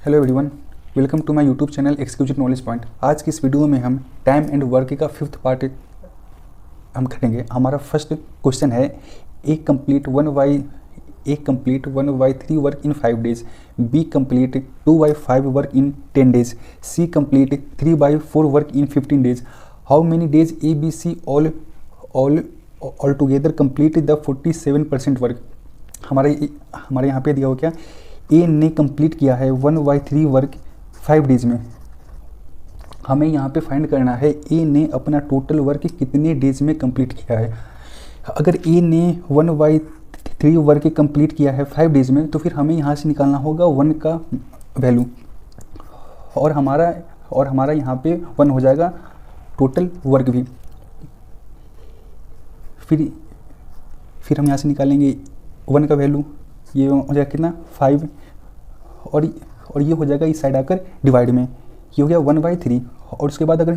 Hello everyone, welcome to my YouTube channel exclusive knowledge point. आज की इस video में हम टाइम एंड वर्क का 5th पार्ट हम करेंगे। हमारा फर्स्ट क्वेश्चन है A complete 1/3 work in 5 days, B complete 2/5 work in 10 days, C complete 3/4 work in 15 days। How many days A B C all together complete the 47% work. हमारे यहाँ पे दिया हो क्या, ए ने कंप्लीट किया है 1/3 वर्क 5 days में। हमें यहाँ पे फाइंड करना है ए ने अपना टोटल वर्क कितने डेज में कंप्लीट किया है। अगर ए ने 1/3 वर्क कंप्लीट किया है 5 days में, तो फिर हमें यहाँ से निकालना होगा 1 का वैल्यू, और हमारा यहाँ पे 1 हो जाएगा टोटल वर्क भी। फिर हम यहाँ से निकालेंगे 1 का वैल्यू, ये हो जाएगा कितना 5, और ये हो जाएगा इस साइड आकर डिवाइड में, ये हो गया 1/3। और उसके बाद अगर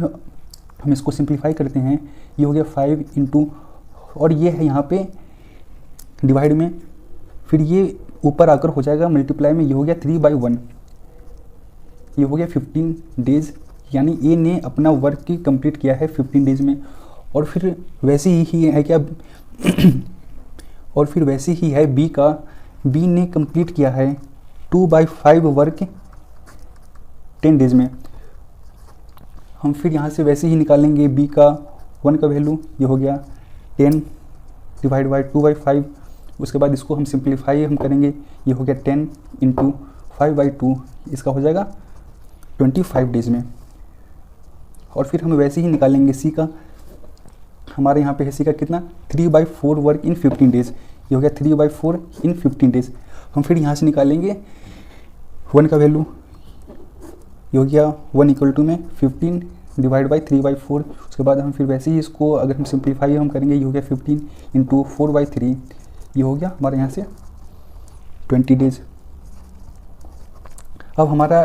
हम इसको सिंप्लीफाई करते हैं, ये हो गया 5 इंटू, और ये है यहाँ पे डिवाइड में, फिर ये ऊपर आकर हो जाएगा मल्टीप्लाई में, ये हो गया 3/1, ये हो गया 15 डेज। यानी ए ने अपना वर्क कंप्लीट किया है 15 डेज में। और फिर वैसे ही है क्या और फिर वैसे ही है बी का, बी ने कंप्लीट किया है 2/5 वर्क 10 days में। हम फिर यहाँ से वैसे ही निकालेंगे बी का 1 का वैल्यू, ये हो गया 10 डिवाइड बाई 2/5। उसके बाद इसको हम सिंप्लीफाई हम करेंगे, ये हो गया 10 इंटू 5/2, इसका हो जाएगा 25 डेज में। और फिर हम वैसे ही निकालेंगे सी का, हमारे यहाँ पे है सी का कितना 3/4 वर्क इन 15 days, ये हो गया 3/4 इन 15 days। हम फिर यहाँ से निकालेंगे 1 का वैल्यू, ये हो गया 1 इक्वल टू में 15 डिवाइड बाई 3/4। उसके बाद हम फिर वैसे ही इसको अगर हम सिंप्लीफाई हम करेंगे, ये हो गया 15 इंटू 4/3, ये हो गया हमारे यहाँ से 20 डेज। अब हमारा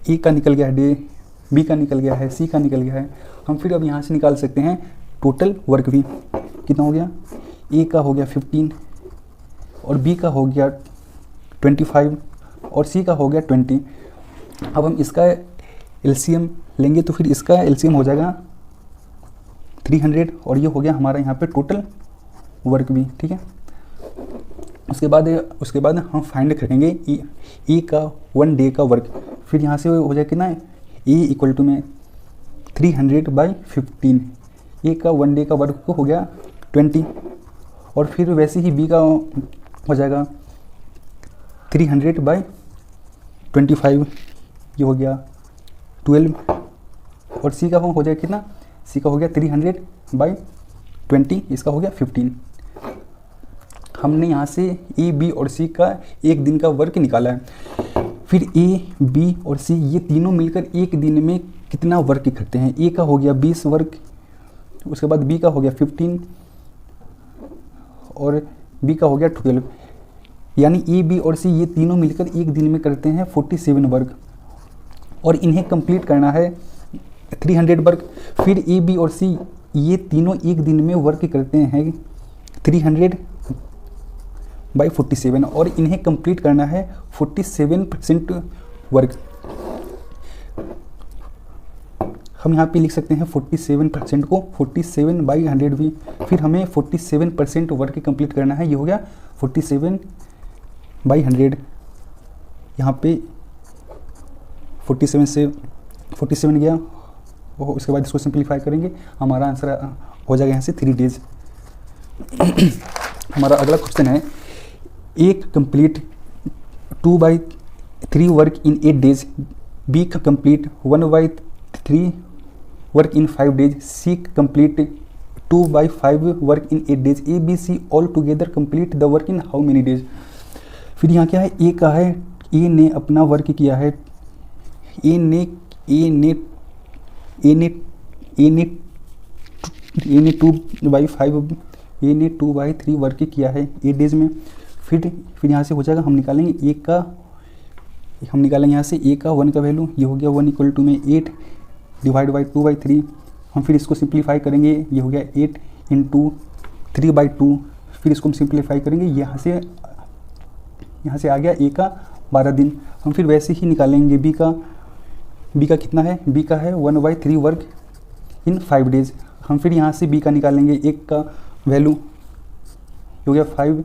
ए का निकल गया है डे, बी का निकल गया है, सी का निकल गया है। हम फिर अब यहाँ से निकाल सकते हैं टोटल वर्क भी। कितना हो गया, ए का हो गया 15, और बी का हो गया 25, और सी का हो गया 20। अब हम इसका एलसीएम लेंगे, तो फिर इसका एलसीएम हो जाएगा 300, और ये हो गया हमारा यहाँ पे टोटल वर्क भी। ठीक है, उसके बाद हम फाइंड करेंगे ए का 1 डे का वर्क। फिर यहाँ से हो जाएगा कितना, ए इक्वल टू में 300/15, ए का 1 डे का वर्क हो गया 20। और फिर वैसे ही बी का हो जाएगा 300/25, ये हो गया 12। और सी का हो जाएगा कितना, सी का हो गया 300/20, इसका हो गया 15। हमने यहाँ से ए बी और सी का एक दिन का वर्क निकाला है। फिर ए बी और सी ये तीनों मिलकर एक दिन में कितना वर्क करते हैं। ए का हो गया 20 वर्क, उसके बाद बी का हो गया 15, और बी का हो गया 12। यानी ए बी और सी ये तीनों मिलकर एक दिन में करते हैं 47 वर्क, और इन्हें कंप्लीट करना है 300 वर्क। फिर ए बी और सी ये तीनों एक दिन में वर्क करते हैं 300/47, और इन्हें कंप्लीट करना है 47% वर्क। हम यहाँ पे लिख सकते हैं 47% को 47/100 भी। फिर हमें 47% वर्क कंप्लीट करना है, ये हो गया 47/100। यहाँ पे 47 से 47 गया, उसके बाद इसको सिंप्लीफाई करेंगे, हमारा आंसर हो जाएगा यहाँ से 3 डेज। हमारा अगला क्वेश्चन है, एक complete 2/3 work in 8 days, B का complete 1/3 work in 5 days, C complete 2/5 work in 8 days, A B C all together complete the work in how many days. फिर यहाँ क्या है, ए का है, ए ने अपना वर्क किया है, ए ने 2/3 वर्क किया है 8 days में। फिर यहाँ से हो जाएगा, हम निकालेंगे यहाँ से ए का 1 का वैल्यू, ये हो गया 1 इक्वल टू में 8 डिवाइड बाई 2/3। हम फिर इसको सिंप्लीफाई करेंगे, ये हो गया 8 इंटू 3/2। फिर इसको हम सिंप्लीफाई करेंगे, यहाँ से आ गया ए का 12 दिन। हम फिर वैसे ही निकालेंगे बी का कितना है, बी का है 1/3 वर्क इन 5 डेज। हम फिर यहाँ से बी का निकालेंगे, एक का वैल्यू हो गया 5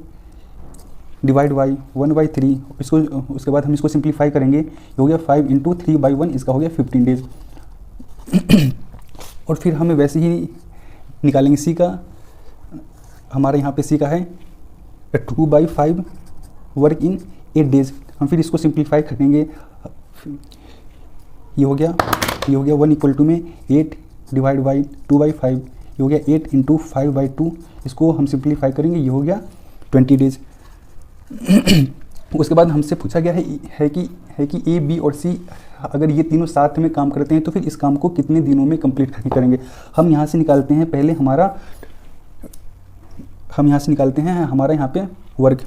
डिवाइड बाई 1/3, इसको उसके बाद हम इसको सिंप्लीफाई करेंगे, ये हो गया 5 × 3/1, इसका हो गया 15 डेज। और फिर हमें वैसे ही निकालेंगे सी का, हमारे यहाँ पे सी का है 2/5 वर्क इन 8 डेज। हम फिर इसको सिंप्लीफाई करेंगे, ये हो गया 1 इक्वल टू में 8 डिवाइड बाई 2/5, ये हो गया 8 × 5/2, इसको हम सिंप्लीफाई करेंगे, ये हो गया 20 डेज। उसके बाद हमसे पूछा गया है कि ए बी और सी अगर ये तीनों साथ में काम करते हैं तो फिर इस काम को कितने दिनों में कंप्लीट करेंगे। हम यहाँ से निकालते हैं पहले हमारा यहाँ पे वर्क,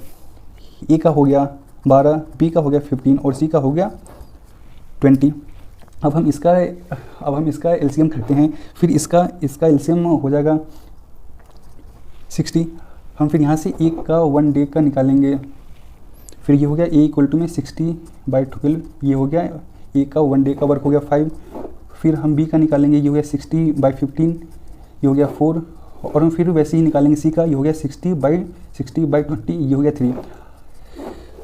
ए का हो गया 12, बी का हो गया 15 और सी का हो गया 20। अब हम इसका एलसीएम करते हैं, फिर इसका एलसीएम हो जाएगा 60। हम फिर यहाँ से एक का 1 डे का निकालेंगे, फिर ये हो गया ए इक्वल टू में 60/12, ये हो गया ए का 1 डे का वर्क हो गया 5। फिर हम बी का निकालेंगे, ये हो गया 60/15, ये हो गया 4। और हम फिर वैसे ही निकालेंगे सी का, ये हो गया 60/20, ये हो गया 3।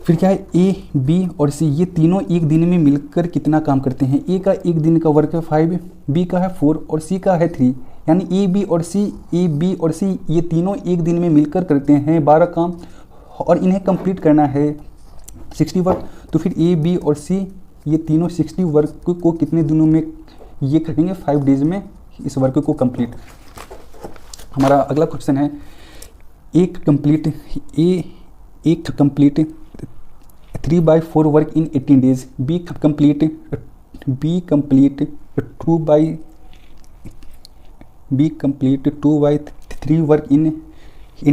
फिर क्या है, ए बी और सी ये तीनों एक दिन में मिलकर कितना काम करते हैं। ए का एक दिन का वर्क है 5, बी का है 4 और सी का है 3, यानी ए बी और सी ये तीनों एक दिन में मिलकर करते हैं 12 काम और इन्हें कंप्लीट करना है 60 वर्क। तो फिर ए बी और सी ये तीनों 60 वर्क को कितने दिनों में ये करेंगे, 5 डेज में इस वर्क को कंप्लीट। हमारा अगला क्वेश्चन है, एक complete 3/4 work in 18 days, B complete 2/3 work in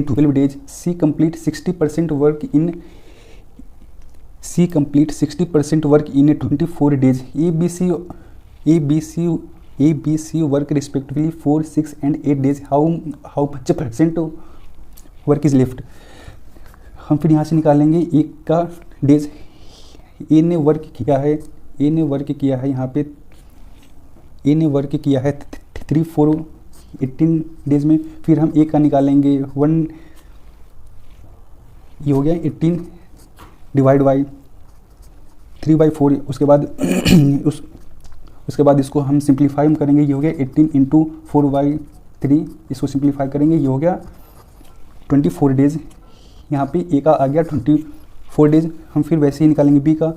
12 days, C complete 60% work in 24 days. A B C work respectively 4, 6 and 8 days, how much % work is left. हम फिर यहाँ से निकालेंगे एक का डेज, ए ने वर्क किया है यहाँ पे, ए ने वर्क किया है 3, 4, 18 डेज में। फिर हम ए का निकालेंगे 1, ये हो गया 18 डिवाइड बाई 3/4। उसके बाद इसको हम सिंप्लीफाई करेंगे, ये हो गया 18 × 4/3, इसको सिंप्लीफाई करेंगे, ये हो गया 24 डेज। यहाँ पे ए का आ गया 24 डेज। हम फिर वैसे ही निकालेंगे बी का,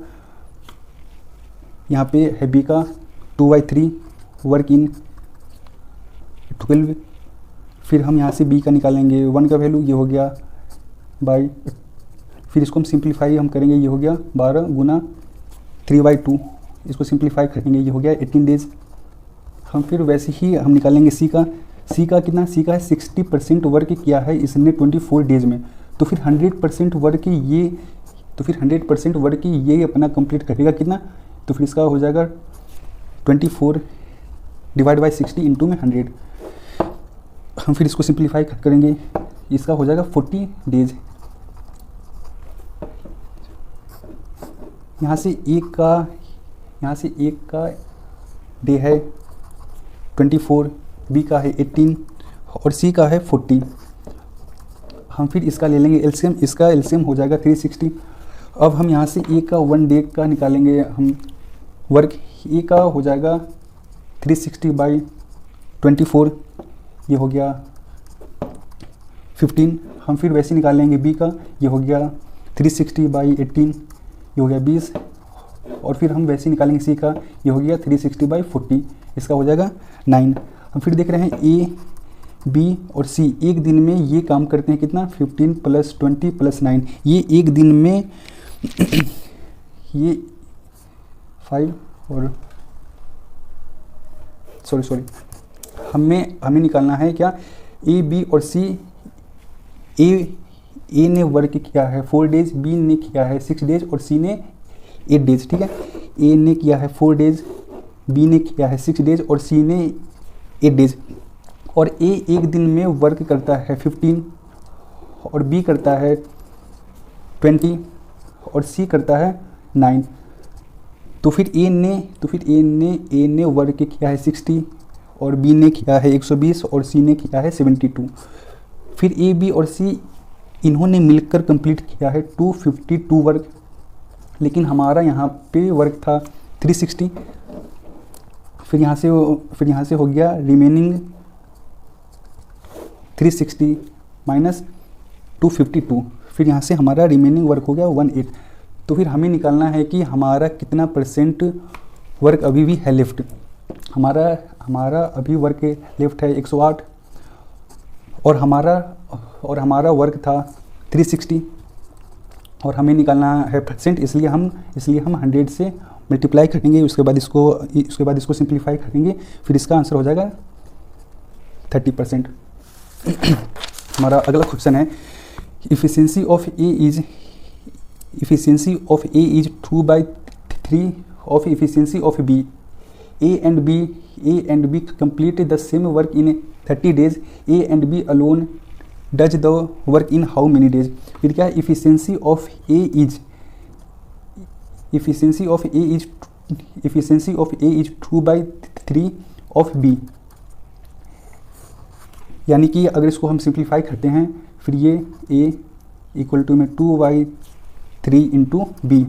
यहाँ पे है बी का 2/3 वर्क इन 12। फिर हम यहाँ से बी का निकालेंगे 1 का वैल्यू, ये हो गया बाई, फिर इसको हम सिंप्लीफाई करेंगे, ये हो गया 12 × 3/2, इसको सिंप्लीफाई करेंगे, ये हो गया 18 डेज। हम फिर वैसे ही हम निकालेंगे सी का कितना, सी का है 60% वर्क किया है इसने 24 डेज में। तो फिर 100% वर्क ये अपना कंप्लीट करेगा कितना, तो फिर इसका हो जाएगा 24 डिवाइड बाई 60 इंटू में 100। हम फिर इसको सिंप्लीफाई करेंगे, इसका हो जाएगा 40 डेज। यहाँ से एक का डे है 24, बी का है 18 और सी का है 40। हम फिर इसका ले लेंगे एलसीएम, इसका एलसीएम हो जाएगा 360। अब हम यहाँ से ए का 1 डे का निकालेंगे हम वर्क, ए का हो जाएगा 360/24, ये हो गया 15। हम फिर वैसे निकालेंगे बी का, ये हो गया 360/18, ये हो गया 20। और फिर हम वैसे निकालेंगे सी का, ये हो गया 360/40, इसका हो जाएगा 9। हम फिर देख रहे हैं ए बी और सी एक दिन में ये काम करते हैं कितना, 15 + 20 + 9, ये एक दिन में ये 5 और सॉरी हमें निकालना है क्या, ए बी और सी, ए ने वर्क किया है 4 डेज, बी ने किया है 6 डेज और सी ने 8 डेज। ठीक है, ए ने किया है 4 डेज, बी ने किया है 6 डेज और सी ने 8 डेज। और ए एक दिन में वर्क करता है 15 और बी करता है 20 और सी करता है 9। तो फिर ए ने वर्क किया है 60 और बी ने किया है 120 और सी ने किया है 72। फिर ए बी और सी इन्होंने मिलकर कंप्लीट किया है 252 वर्क, लेकिन हमारा यहाँ पे वर्क था 360। फिर यहाँ से हो गया रिमेनिंग 360 माइनस 252। फिर यहाँ से हमारा रिमेनिंग वर्क हो गया 18। तो फिर हमें निकालना है कि हमारा कितना परसेंट वर्क अभी भी है लेफ्ट। हमारा अभी वर्क लेफ्ट है 108 और हमारा वर्क था 360 और हमें निकालना है परसेंट, इसलिए हम 100 से मल्टीप्लाई करेंगे। उसके बाद इसको सिंप्लीफाई करेंगे, फिर इसका आंसर हो जाएगा 30%। हमारा अगला क्वेश्चन है efficiency of A is 2/3 of efficiency of B. A and B complete the same work in 30 days. A and B alone does the work in how many days? फिर क्या है efficiency of A is 2/3 of B। यानी कि अगर इसको हम simplify करते हैं, फिर ये A इक्वल टू में 2/3 इंटू बी।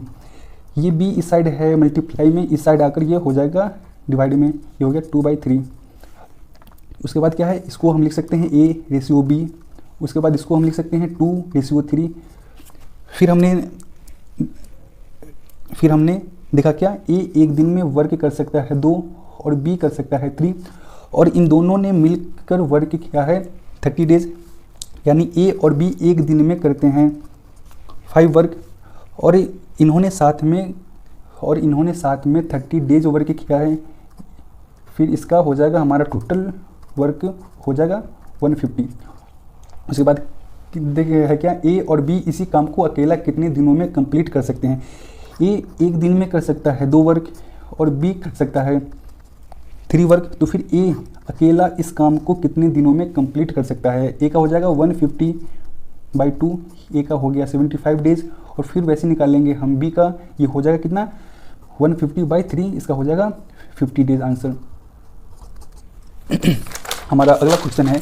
ये B इस साइड है मल्टीप्लाई में, इस साइड आकर ये हो जाएगा डिवाइड में, ये हो गया 2/3। उसके बाद क्या है, इसको हम लिख सकते हैं A/B। उसके बाद इसको हम लिख सकते हैं 2/3। फिर हमने देखा क्या, A एक दिन में वर्क कर सकता है 2 और B कर सकता है 3, और इन दोनों ने मिलकर वर्क किया है 30 डेज। यानी A और B एक दिन में करते हैं 5 वर्क और इन्होंने साथ में 30 डेज वर्क किया है। फिर इसका हो जाएगा हमारा टोटल वर्क हो जाएगा 150। उसके बाद देखिए है क्या, ए और बी इसी काम को अकेला कितने दिनों में कंप्लीट कर सकते हैं। ए एक दिन में कर सकता है 2 वर्क और बी कर सकता है 3 वर्क। तो फिर ए अकेला इस काम को कितने दिनों में कंप्लीट कर सकता है। ए का हो जाएगा 150/2, ए का हो गया 75 डेज। और फिर वैसे निकालेंगे हम बी का, ये हो जाएगा कितना 150/3, इसका हो जाएगा 50 डेज आंसर। हमारा अगला क्वेश्चन है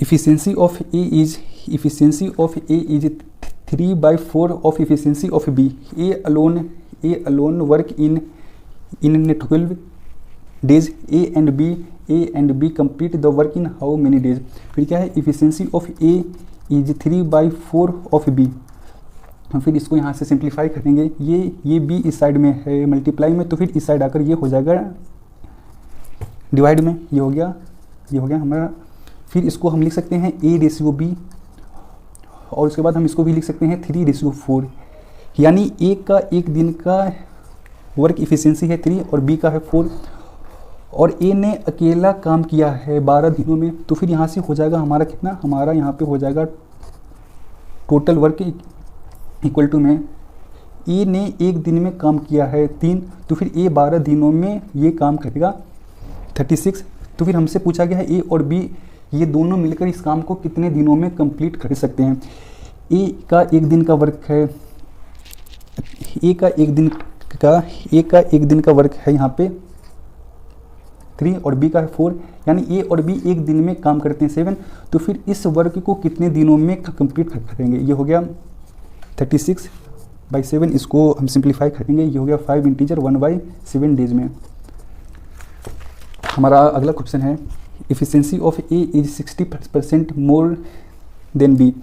efficiency of A is 3/4 of efficiency of B. A alone work in 12 days. A and B complete the work in how many days. फिर क्या है, efficiency of A is 3/4 of B. हम फिर इसको यहाँ से सिंप्लीफाई करेंगे, ये बी इस साइड में है मल्टीप्लाई में, तो फिर इस साइड आकर ये हो जाएगा डिवाइड में, ये हो गया हमारा। फिर इसको हम लिख सकते हैं A/B और उसके बाद हम इसको भी लिख सकते हैं 3/4। यानी ए का एक दिन का वर्क इफिशियंसी है 3 और बी का है 4, और ए ने अकेला काम किया है 12 दिनों में। तो फिर यहाँ से हो जाएगा हमारा कितना, हमारा यहाँ पे हो जाएगा टोटल वर्क इक्वल टू में ए ने एक दिन में काम किया है 3, तो फिर ए 12 दिनों में ये काम करेगा 36। तो फिर हमसे पूछा गया है ए और बी ये दोनों मिलकर इस काम को कितने दिनों में कंप्लीट कर सकते हैं। ए का एक दिन का वर्क है, ए का एक दिन का वर्क है यहाँ पे 3 और बी का है 4, यानी ए और बी एक दिन में काम करते हैं 7। तो फिर इस वर्क को कितने दिनों में कंप्लीट करेंगे। ये हो गया 36/7, इसको हम सिंप्लीफाई करेंगे, ये हो गया 5 इंटीजर 1/7 डेज में। हमारा अगला क्वेश्चन है efficiency of A is 60% more than B.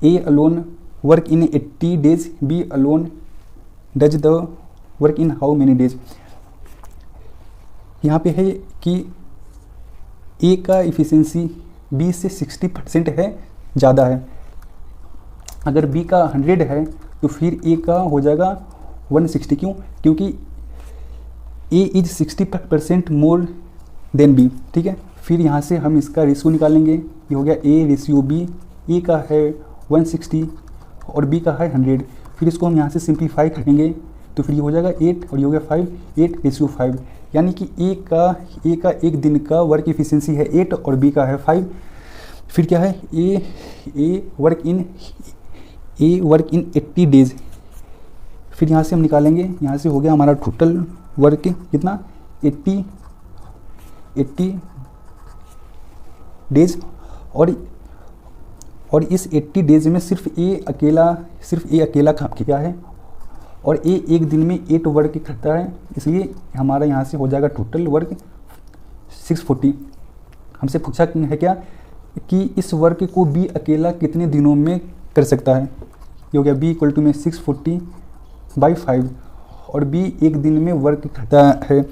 A alone work in 80 days, B alone does the work in how many days. यहाँ पे है कि ए का इफिशियंसी बी से 60% है, ज़्यादा है। अगर बी का 100 है तो फिर ए का हो जाएगा 160। क्यों? क्योंकि ए इज 60% मोर देन बी, ठीक है। फिर यहाँ से हम इसका रेशियो निकालेंगे, ये हो गया A/B। ए का है 160 और बी का है 100। फिर इसको हम यहाँ से सिंप्लीफाई करेंगे, तो फिर ये हो जाएगा 8 और ये हो गया 5, 8/5। यानी कि ए का एक दिन का वर्क इफिशियंसी है 8 और बी का है 5। फिर क्या है, ए वर्क इन 80 डेज, फिर यहाँ से हम निकालेंगे, यहाँ से हो गया हमारा टोटल वर्क कितना 80 डेज, और इस 80 डेज में सिर्फ ए अकेला काम किया है, और ए एक दिन में 8 वर्क करता है, इसलिए हमारा यहाँ से हो जाएगा टोटल वर्क 640। हमसे पूछा है क्या कि इस वर्क को बी अकेला कितने दिनों में कर सकता है। ये हो गया बी इक्वल टू में 640/5, और बी एक दिन में वर्क करता है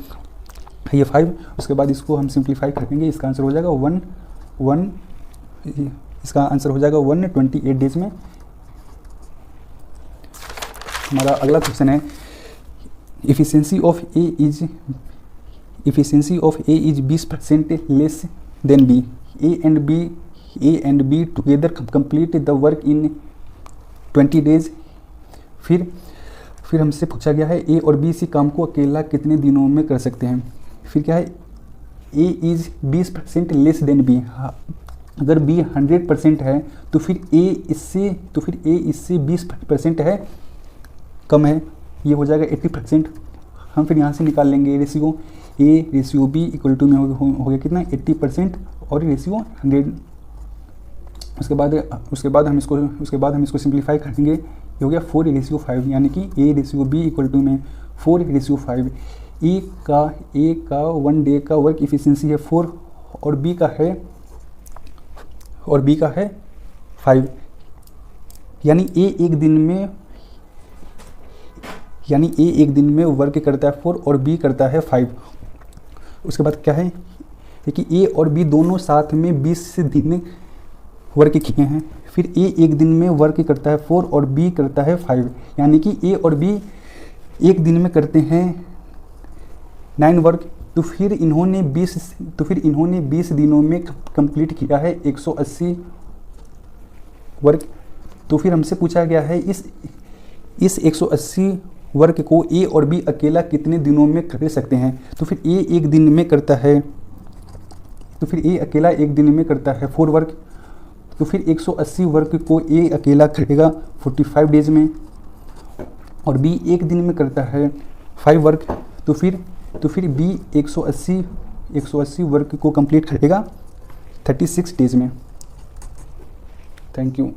ये 5। उसके बाद इसको हम सिंप्लीफाई करेंगे, इसका आंसर हो जाएगा 128 डेज में। हमारा अगला क्वेश्चन है efficiency of A is 20% less than B. A and B together complete the work in 20 days. फिर हमसे पूछा गया है ए और बी इसी काम को अकेला कितने दिनों में कर सकते हैं। फिर क्या है, ए इज 20% लेस देन बी। अगर बी 100% है तो फिर ए इससे 20% है कम है, ये हो जाएगा 80%। हम फिर यहाँ से निकाल लेंगे ratio A ratio B equal to में हो गया कितना 80% और रेशियो 100। उसके बाद हम इसको सिंप्लीफाई करेंगे, ये हो गया 4:5, यानी कि A ratio B equal to में 4:5। ए का 1 डे का वर्क इफिशिएंसी है 4 और बी का है 5, यानी ए एक दिन में वर्क करता है 4 और बी करता है 5। उसके बाद क्या है कि ए और बी दोनों साथ में 20 दिन वर्क किए हैं। फिर ए एक दिन में वर्क करता है 4 और बी करता है 5, यानी कि ए और बी एक दिन में करते हैं 9 वर्क। तो फिर इन्होंने 20 दिनों में कंप्लीट किया है 180 वर्क। तो फिर हमसे पूछा गया है इस 180 वर्क को ए और बी अकेला कितने दिनों में कर सकते हैं। तो फिर ए अकेला एक दिन में करता है 4 वर्क। तो फिर 180 वर्क को ए अकेला करेगा 45 डेज में, और बी एक दिन में करता है 5 वर्क। तो फिर बी 180 वर्क को कंप्लीट करेगा 36 डेज में। Thank you.